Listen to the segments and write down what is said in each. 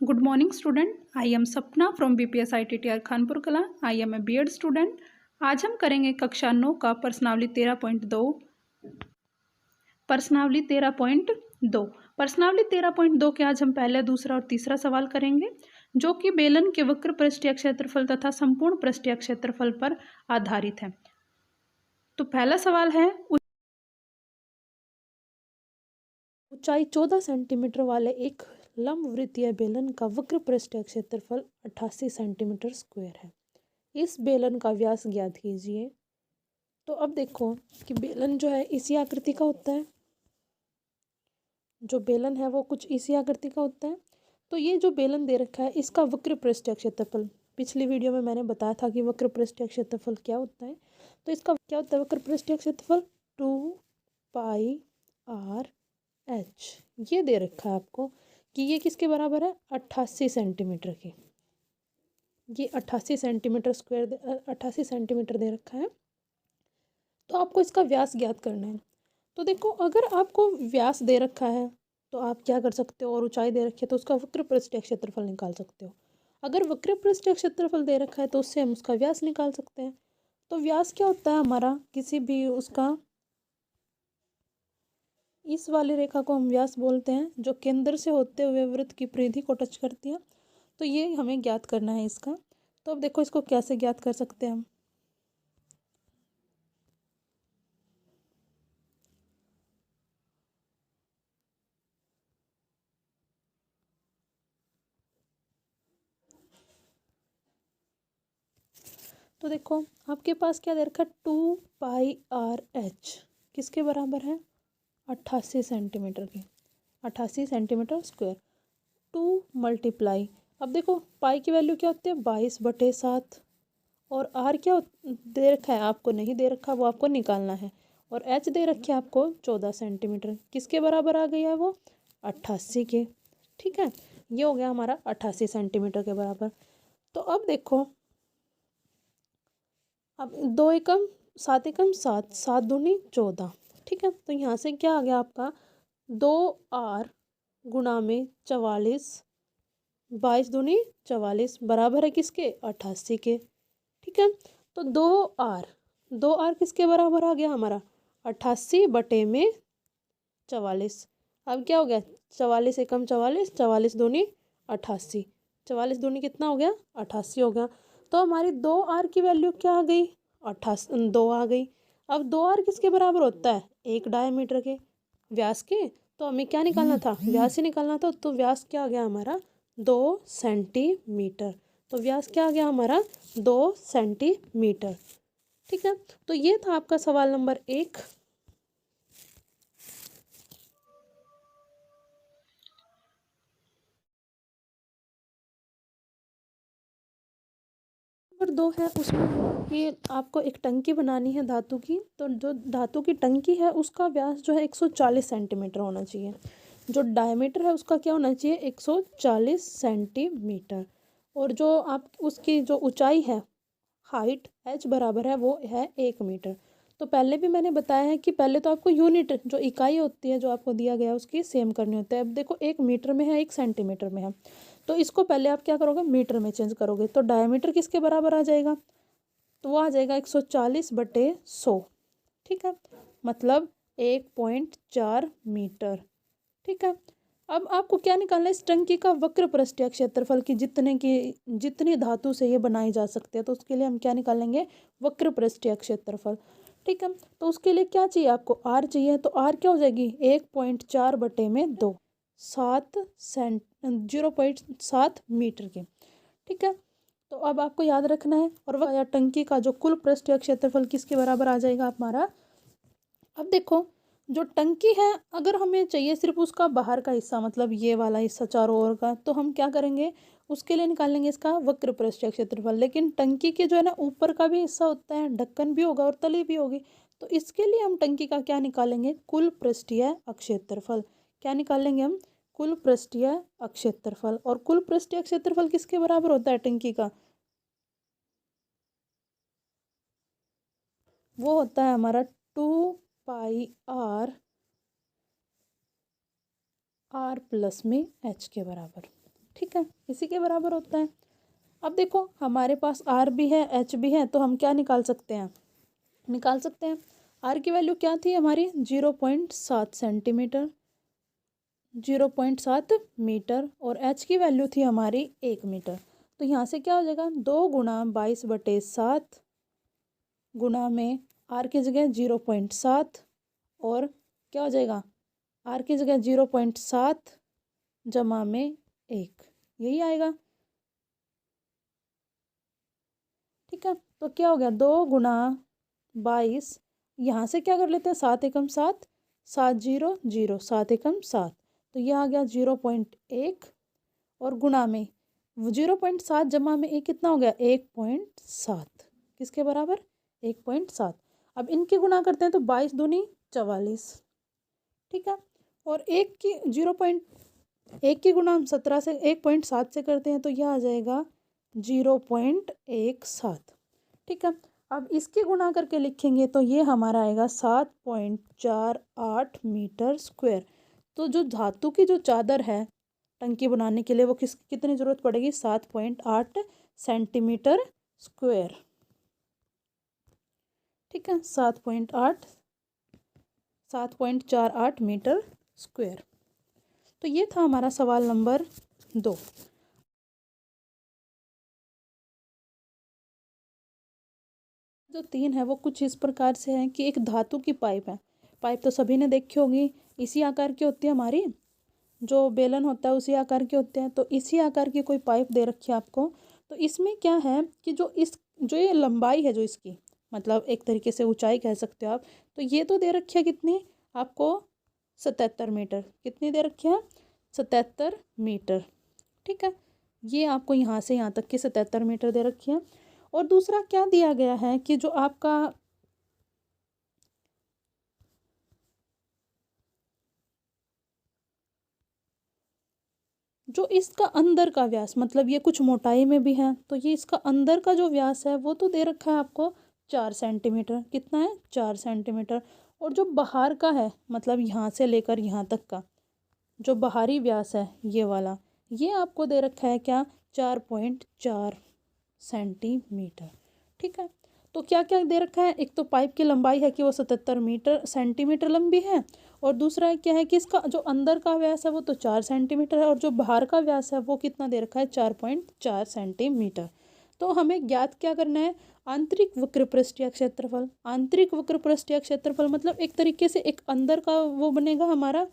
Good morning, student. I am Sapna from BPS ITTR Khanpur कला. I am a B.Ed student. आज हम करेंगे कक्षा 9 का प्रश्नावली 13.2. प्रश्नावली 13.2 प्रश्नावली 13.2 के आज हम पहले, दूसरा और तीसरा सवाल करेंगे, जो कि बेलन के वक्र पृष्ठीय क्षेत्रफल तथा संपूर्ण पृष्ठीय क्षेत्रफल पर आधारित है. तो पहला सवाल है, ऊंचाई 14 सेंटीमीटर वाले एक लंबवृत्तीय बेलन का वक्र पृष्ठीय क्षेत्रफल 88 सेंटीमीटर स्क्वायर है. इस बेलन का व्यास ज्ञात कीजिए. तो अब देखो कि बेलन जो है इसी आकृति का होता है. जो बेलन है वो कुछ इसी आकृति का होता है. तो ये जो बेलन दे रखा है इसका वक्र पृष्ठीय क्षेत्रफल, पिछली वीडियो में मैंने बताया था कि वक्र पृष्ठीय क्षेत्रफल क्या होता है. तो इसका क्या होता है वक्र पृष्ठीय क्षेत्रफल? 2πr h. ये दे रखा है आपको कि ये किसके बराबर है? 88 सेंटीमीटर के. ये 88 सेंटीमीटर स्क्वायर 88 सेंटीमीटर दे रखा है. तो आपको इसका व्यास ज्ञात करना है. तो देखो, अगर आपको व्यास दे रखा है तो आप क्या कर सकते हो, और ऊंचाई दे रखी है तो उसका वक्र पृष्ठीय क्षेत्रफल निकाल सकते हो. अगर वक्र पृष्ठीय क्षेत्रफल दे रखा है तो उससे हम उसका व्यास निकाल सकते हैं. तो व्यास क्या होता है हमारा? किसी भी उसका, इस वाली रेखा को हम व्यास बोलते हैं जो केंद्र से होते हुए वृत्त की परिधि को टच करती है. तो ये हमें ज्ञात करना है इसका. तो अब देखो इसको कैसे ज्ञात कर सकते हैं हम. तो देखो आपके पास क्या दे रखा है? 2πr h किसके बराबर है? 88 सेंटीमीटर के. 88 सेंटीमीटर स्क्वायर. 2 मल्टीप्लाई, अब देखो पाई की वैल्यू क्या होती है? 22/7. और आर क्या दे रखा है? आपको नहीं दे रखा, वो आपको निकालना है. और एच दे रखी है आपको 14 सेंटीमीटर. किसके बराबर आ गई है वो? 88 के. ठीक है, ये हो गया हमारा 88 सेंटीमीटर के बराबर. तो अब देखो, अब 2 एकम 7 एकम 7, 7 दूनी 14. ठीक है, तो यहाँ से क्या आ गया आपका? 2r गुणा में 44, 22 दूनी 44 बराबर है किसके? 88 के. ठीक है, तो 2r किसके बराबर आ गया हमारा? 88/44. अब क्या हो गया? 44 एकम 44, 44 दूनी 88, 44 दूनी कितना हो गया? 88 हो गया. तो हमारी 2r की वैल्यू क्या आ गई? 2 आ गई. अब 2r किसके बराबर होता है? 1 डायमीटर के, व्यास के. तो हमें क्या निकालना था? व्यास ही निकालना था. तो व्यास क्या आ गया हमारा? 2 सेंटीमीटर. तो व्यास क्या आ गया हमारा? 2 सेंटीमीटर. ठीक है, तो ये था आपका सवाल नंबर 1. नंबर 2 है, उसमें ये आपको एक टंकी बनानी है धातु की. तो जो धातु की टंकी है उसका व्यास जो है 140 सेंटीमीटर होना चाहिए. जो डायमीटर है उसका क्या होना चाहिए? 140 सेंटीमीटर. और जो आप उसकी जो ऊंचाई है, हाइट h बराबर है वो है 1 मीटर. तो पहले भी मैंने बताया है कि पहले तो आपको यूनिट, जो इकाई होती है जो आपको दिया गया है उसकी सेम करनी होती है. अब देखो 1 मीटर में है, 1 सेंटीमीटर में है. तो इसको पहले आप क्या करोगे? मीटर में चेंज करोगे. तो डायमीटर किसके बराबर आ जाएगा? तो वो आ जाएगा 140/100. ठीक है, मतलब 1.4 मीटर. ठीक है, अब आपको क्या निकालना है? इस टंकी का वक्र पृष्ठीय क्षेत्रफल की जितनी धातु से ये बनाई जा सकती है. तो उसके लिए हम क्या निकालेंगे? वक्र पृष्ठीय क्षेत्रफल. ठीक है, तो उसके लिए क्या चाहिए आपको? आर चाहिए. तो आर क्या हो जाएगी? 1.4/2, 0.7 मीटर के. ठीक है, तो अब आपको याद रखना है. और वह टंकी का जो कुल पृष्ठीय क्षेत्रफल किसके बराबर आ जाएगा हमारा? अब देखो, जो टंकी है अगर हमें चाहिए सिर्फ उसका बाहर का हिस्सा, मतलब ये वाला हिस्सा चारों ओर का, तो हम क्या करेंगे? उसके लिए निकालेंगे इसका वक्र पृष्ठीय क्षेत्रफल. लेकिन टंकी के जो है ना ऊपर का भी हिस्सा होता है, ढक्कन भी होगा और तली भी होगी. तो इसके लिए हम टंकी का क्या निकालेंगे? कुल पृष्ठीय क्षेत्रफल. क्या निकालेंगे हम? कुल पृष्ठीय क्षेत्रफल. और कुल पृष्ठीय क्षेत्रफल किसके बराबर होता है टंकी का? वो होता है हमारा 2πr r प्लस में h के बराबर. ठीक है, इसी के बराबर होता है। अब देखो हमारे पास आर भी है, एच भी है, तो हम क्या निकाल सकते हैं, आर की वैल्यू क्या थी हमारी 0.7 सेंटीमीटर, 0.7 मीटर, और एच की वैल्यू थी हमारी 1 मीटर। तो यहाँ से क्या हो जाएगा, 2 × 22/7 गुणा में आर की जगह 0.7, और क्या हो जाएगा, आर की जगह 0.7 जमा में 1, यही आएगा। ठीक है, तो क्या हो गया, 2 × 22, यहाँ से क्या कर लेते हैं, 7 एकम 7, 7 0 0, 7 एकम 7, तो यह आ गया 0.1, और गुणा में 0.7 जमा में 1 कितना हो गया, 1.7, किसके बराबर, 1.7। अब इनके गुणा करते हैं तो 22 दूनी 44, ठीक है, और 1 की गुणा हम 17 से 1.7 से करते हैं तो यह आ जाएगा 0.17, ठीक है। अब इसके गुणा करके लिखेंगे तो ये हमारा आएगा 7.48 मीटर स्क्वायर। तो जो धातु की जो चादर है टंकी बनाने के लिए वो कितनी ज़रूरत पड़ेगी, 7.8 सेंटीमीटर स्क्वायर, ठीक है, 7.48 मीटर स्क्वायर। तो ये था हमारा सवाल नंबर 2। जो 3 है वो कुछ इस प्रकार से है कि एक धातु की पाइप है, पाइप तो सभी ने देखी होगी, इसी आकार की होती है हमारी, जो बेलन होता है उसी आकार के होते हैं। तो इसी आकार की कोई पाइप दे रखी है आपको, तो इसमें क्या है कि जो ये लंबाई है जो इसकी, मतलब एक तरीके से ऊंचाई कह सकते हो आप, तो ये तो दे रखी है कितनी आपको, 77 मीटर, कितनी दे रखी है, 77 मीटर, ठीक है, ये आपको यहाँ से यहाँ तक की 77 मीटर दे रखी है। और दूसरा क्या दिया गया है कि जो आपका जो इसका अंदर का व्यास, मतलब ये कुछ मोटाई में भी है, तो ये इसका अंदर का जो व्यास है वो तो दे रखा है आपको 4 सेंटीमीटर, कितना है, 4 सेंटीमीटर। और जो बाहर का है, मतलब यहाँ से लेकर यहाँ तक का जो बाहरी व्यास है ये वाला, ये आपको दे रखा है क्या, 4.4 सेंटीमीटर, ठीक है। तो क्या क्या दे रखा है, एक तो पाइप की लंबाई है कि वो 77 सेंटीमीटर लंबी है, और दूसरा है क्या है कि इसका जो अंदर का व्यास है वो तो 4 सेंटीमीटर है, और जो बाहर का व्यास है वो कितना दे रखा है, 4.4 सेंटीमीटर। तो हमें ज्ञात क्या करना है, आंतरिक वक्र पृष्ठीय क्षेत्रफल। आंतरिक वक्र पृष्ठीय क्षेत्रफल मतलब एक तरीके से एक अंदर का वो बनेगा हमारा,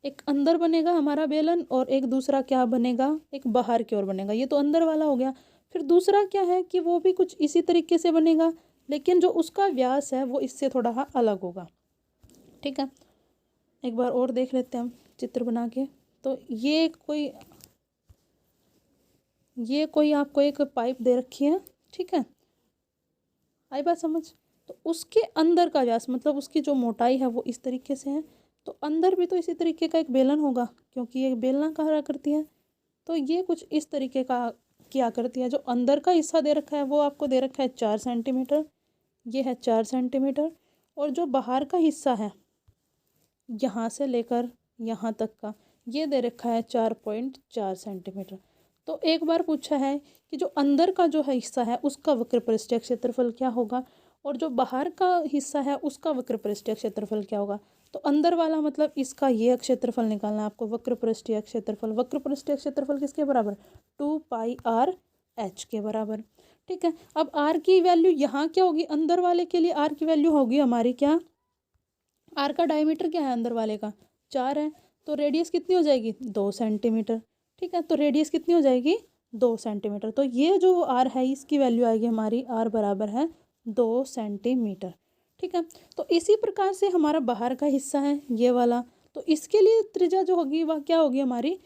एक अंदर बनेगा हमारा बेलन, और एक दूसरा क्या बनेगा, एक बाहर की ओर बनेगा, ये तो अंदर वाला हो गया। फिर दूसरा क्या है कि वो भी कुछ इसी तरीके से बनेगा, लेकिन जो उसका व्यास है वो इससे थोड़ा अलग होगा, ठीक है। एक बार और देख लेते हैं हम चित्र बना के। तो ये कोई आपको एक पाइप दे रखी है, ठीक है, आई बात समझ। तो उसके अंदर का व्यास मतलब उसकी जो मोटाई है वो इस तरीके से है, तो अंदर भी तो इसी तरीके का एक बेलन होगा, क्योंकि ये बेलना कहा करती है। तो ये कुछ इस तरीके का क्या करती है, जो अंदर का हिस्सा दे रखा है वो आपको दे रखा है 4 सेंटीमीटर, ये है 4 सेंटीमीटर, और जो बाहर का हिस्सा है यहाँ से लेकर यहाँ तक का ये दे रखा है 4.4 सेंटीमीटर। तो एक बार पूछा है कि जो अंदर का जो है हिस्सा है उसका वक्र पृष्ठीय क्षेत्रफल क्या होगा, और जो बाहर का हिस्सा है उसका वक्र पृष्ठीय क्षेत्रफल क्या होगा। तो अंदर वाला मतलब इसका ये क्षेत्रफल निकालना है आपको, वक्र पृष्ठीय क्षेत्रफल। वक्र पृष्ठीय क्षेत्रफल किसके बराबर, 2πr/h के बराबर, ठीक है। अब r की वैल्यू यहाँ क्या होगी, अंदर वाले के लिए r की वैल्यू होगी हमारी क्या, r का डायमीटर क्या है अंदर वाले का, 4 है, तो रेडियस कितनी हो जाएगी, 2 सेंटीमीटर, ठीक है। तो रेडियस कितनी हो जाएगी, 2 सेंटीमीटर। तो ये जो r है इसकी वैल्यू आएगी हमारी, r बराबर है 2 सेंटीमीटर, ठीक है। तो इसी प्रकार से हमारा बाहर का हिस्सा है ये वाला, तो इसके लिए त्रिज्या जो होगी वह क्या होगी हमारी,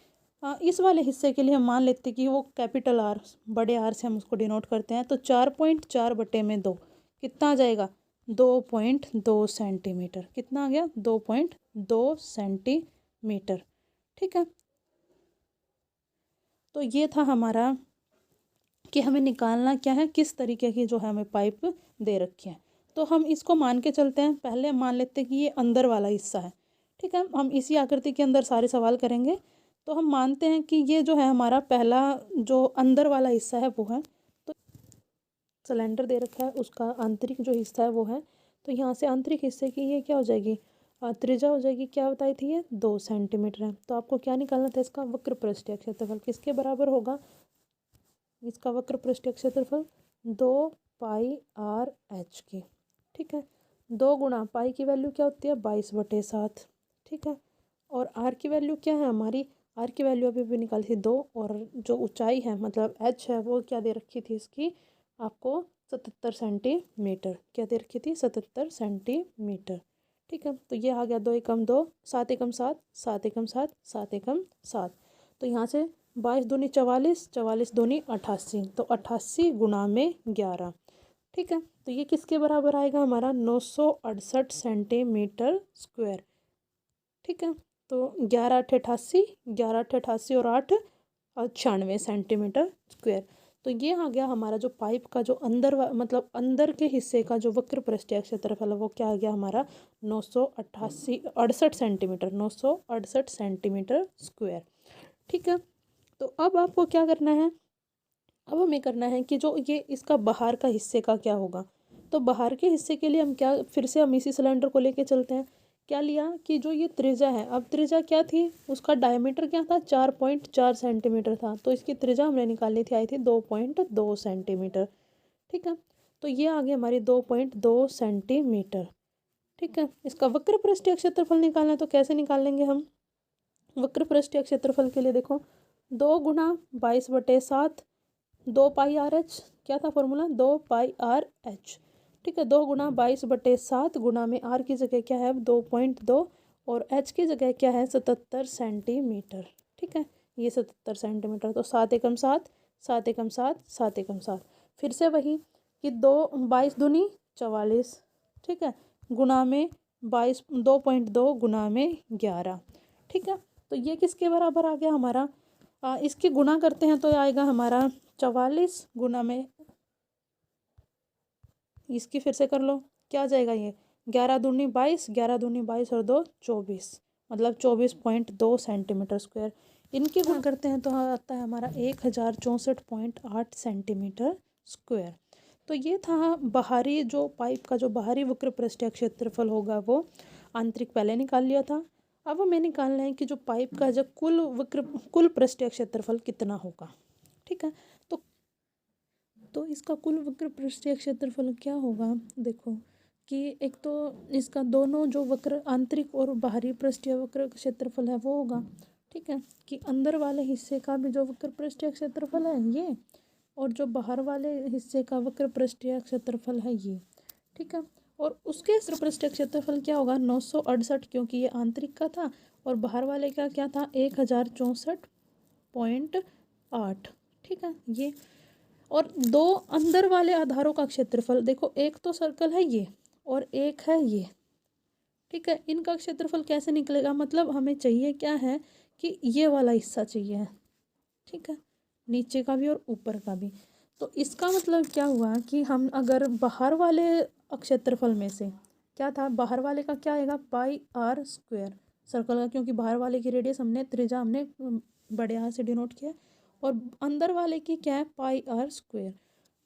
इस वाले हिस्से के लिए हम मान लेते हैं कि वो कैपिटल R, बड़े R से हम उसको डिनोट करते हैं। तो 4.4/2 कितना आ जाएगा, 2.2 सेंटीमीटर, कितना आ गया, 2.2 सेंटीमीटर, ठीक है। तो ये था हमारा कि हमें निकालना क्या है, किस तरीके की जो है हमें पाइप दे रखी है। तो हम इसको मान के चलते हैं, पहले मान लेते हैं कि ये अंदर वाला हिस्सा है, ठीक है। हम इसी आकृति के अंदर सारे सवाल करेंगे। तो हम मानते हैं कि ये जो है हमारा पहला जो अंदर वाला हिस्सा है वो है। तो सिलेंडर दे रखा है, उसका आंतरिक जो हिस्सा है वो है। तो यहाँ से आंतरिक हिस्से की ये क्या हो जाएगी, त्रिज्या हो जाएगी, क्या बताई थी ये 2 सेंटीमीटर है। तो आपको क्या निकालना था, इसका वक्र पृष्ठीय क्षेत्रफल किसके बराबर होगा, इसका वक्र पृष्ठीय क्षेत्रफल 2 पाई r h की। ठीक है, 2 गुणा पाई की वैल्यू क्या होती है 22/7। ठीक है, और आर की वैल्यू क्या है हमारी, आर की वैल्यू अभी भी निकाली थी 2, और जो ऊंचाई है मतलब एच है वो क्या दे रखी थी इसकी आपको 77 सेंटीमीटर, क्या दे रखी थी 77 सेंटीमीटर। ठीक है, तो ये आ गया 2 एकम 2, 7 एकम 7, 7 एकम 7, 7 एकम 7। तो यहाँ से 22 दूनी 44, 44 दूनी 88, तो 88 गुणा में 11। ठीक है, तो ये किसके बराबर आएगा हमारा 968 सेंटीमीटर स्क्वायर। ठीक है, तो 11 8 88, 11 8 88 और 8 96 सेंटीमीटर स्क्वायर। तो ये आ गया हमारा जो पाइप का जो अंदर मतलब अंदर के हिस्से का जो वक्र पृष्ठीय क्षेत्रफल है वो क्या आ गया हमारा 968 सेंटीमीटर, 968 सेंटीमीटर स्क्वायर। ठीक है, तो अब आपको क्या करना है, अब हमें करना है कि जो ये इसका बाहर का हिस्से का क्या होगा। तो बाहर के हिस्से के लिए हम क्या, फिर से हम इसी सिलेंडर को लेके चलते हैं। क्या लिया कि जो ये त्रिज्या है, अब त्रिज्या क्या थी, उसका डायमीटर क्या था 4.4 सेंटीमीटर था, तो इसकी त्रिज्या हमने निकाली थी आई थी 2.2 सेंटीमीटर। ठीक है, तो ये आ गई हमारी 2.2 सेंटीमीटर। ठीक है, इसका वक्र पृष्ठीय क्षेत्रफल निकालना है, तो कैसे निकाल लेंगे हम, वक्र पृष्ठीय क्षेत्रफल के लिए देखो 2 गुणा 22/7, 2 पाई r h, क्या था फॉर्मूला 2 पाई r h। ठीक है, 2 गुणा 22/7 गुणा में r की जगह क्या है 2.2 और h की जगह क्या है 77 सेंटीमीटर। ठीक है, ये 77 सेंटीमीटर, तो 7 एकम 7, 7 एकम 7, 7 एकम 7, फिर से वही कि 22 दूनी 44। ठीक है, गुणा में 2.2 गुणा में 11। ठीक है, तो ये किसके बराबर आ गया हमारा, इसकी गुणा करते हैं तो आएगा हमारा 44 गुना में, इसकी फिर से कर लो क्या आ जाएगा ये 11 दूनी 22, 11 दूनी 22 और 2 24, मतलब 24.2 सेंटीमीटर स्क्वायर। इनकी गुणा करते हैं तो आता है हमारा 1064.8 सेंटीमीटर स्क्वायर। तो ये था बाहरी जो पाइप का जो बाहरी वक्र पृष्ठीय क्षेत्रफल होगा वो आंतरिक पहले निकाल लिया था। अब हमें निकालना है कि जो पाइप का जो कुल पृष्ठीय क्षेत्रफल कितना होगा। ठीक है, तो इसका कुल वक्र पृष्ठीय क्षेत्रफल क्या होगा, देखो कि एक तो इसका दोनों जो वक्र आंतरिक और बाहरी पृष्ठीय वक्र क्षेत्रफल है वो होगा। ठीक है, कि अंदर वाले हिस्से का भी जो वक्र पृष्ठीय क्षेत्रफल है ये, और जो बाहर वाले हिस्से का वक्र पृष्ठीय क्षेत्रफल है ये। ठीक है, और उसके पृष्ठीय क्षेत्रफल क्या होगा 968, क्योंकि ये आंतरिक का था, और बाहर वाले का क्या था 1064.8। ठीक है, ये और दो अंदर वाले आधारों का क्षेत्रफल देखो, एक तो सर्कल है ये और एक है ये। ठीक है, इनका क्षेत्रफल कैसे निकलेगा, मतलब हमें चाहिए क्या है कि ये वाला हिस्सा चाहिए। ठीक है, नीचे का भी और ऊपर का भी। तो इसका मतलब क्या हुआ कि हम अगर बाहर वाले क्षेत्रफल में से क्या था, बाहर वाले का क्या आएगा πr² सर्कल का, क्योंकि बाहर वाले की रेडियस हमने त्रिज्या हमने बड़े r से डिनोट किया, और अंदर वाले की क्या है πr²।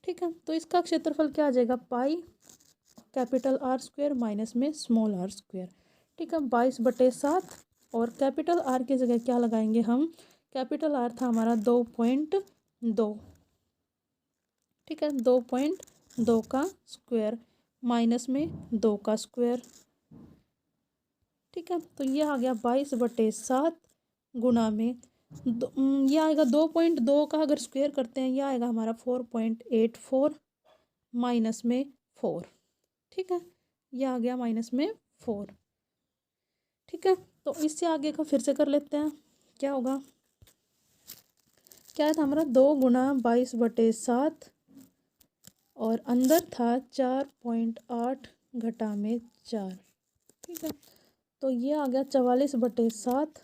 ठीक है, तो इसका क्षेत्रफल क्या आ जाएगा पाई कैपिटल R² माइनस में स्मॉल r²। ठीक है, 22/7, और कैपिटल R की जगह क्या लगाएंगे हम, कैपिटल R था हमारा 2.2। ठीक है, 2.2 का स्क्वायर माइनस में 2 का स्क्वायर। ठीक है, तो ये आ गया 22/7 गुणा में ये आएगा 2.2 का अगर स्क्वायर करते हैं ये आएगा हमारा 4.84 माइनस में 4। ठीक है, ये आ गया माइनस में 4। ठीक है, तो इससे आगे का फिर से कर लेते हैं, क्या होगा, क्या था हमारा 2 गुणा 22/7 और अंदर था 4.8 घटा में 4। ठीक है, तो ये आ गया 44/7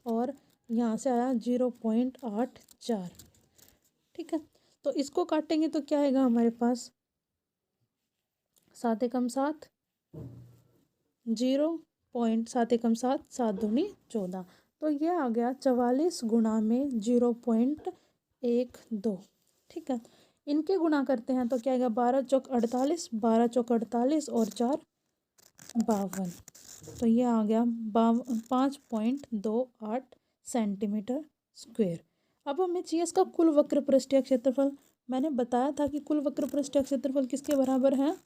और यहाँ से आया 0.84। ठीक है, तो इसको काटेंगे तो क्या आएगा हमारे पास 7 एकम 7, 0.7 एकम 7, 7 दूनी 14, तो ये आ गया 44 गुणा में 0.12। ठीक है, इनके गुणा करते हैं तो क्या आएगा, 12 चौक 48, 12 चौक 48 और 4 52। तो ये आ गया 5.28 सेंटीमीटर स्क्वेयर। अब हमें चाहिए इसका कुल वक्र पृष्ठीय क्षेत्रफल। मैंने बताया था कि कुल वक्र पृष्ठीय क्षेत्रफल किसके बराबर है,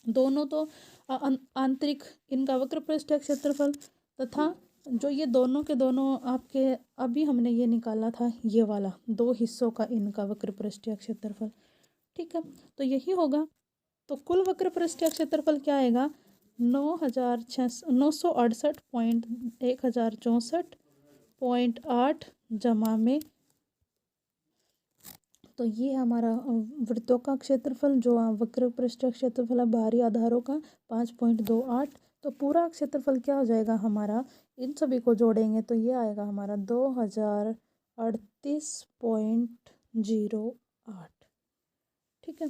दोनों तो आंतरिक इनका वक्र पृष्ठीय क्षेत्रफल तथा जो ये दोनों के दोनों आपके अभी हमने ये निकाला था ये वाला दो हिस्सों का इनका वक्र पृष्ठीय क्षेत्रफल। ठीक है, तो यही होगा। तो कुल वक्र पृष्ठीय क्षेत्रफल क्या आएगा, 9,68.1064.8 जमा में, तो ये हमारा वृत्तों का क्षेत्रफल जो वक्र पृष्ठीय क्षेत्रफल है बाहरी आधारों का 5.28। तो पूरा क्षेत्रफल क्या हो जाएगा हमारा, इन सभी को जोड़ेंगे तो ये आएगा हमारा 2038.08। ठीक है,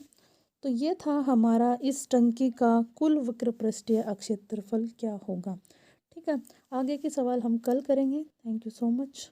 तो ये था हमारा इस टंकी का कुल वक्र पृष्ठीय क्षेत्रफल क्या होगा। ठीक है, आगे के सवाल हम कल करेंगे। Thank you so much.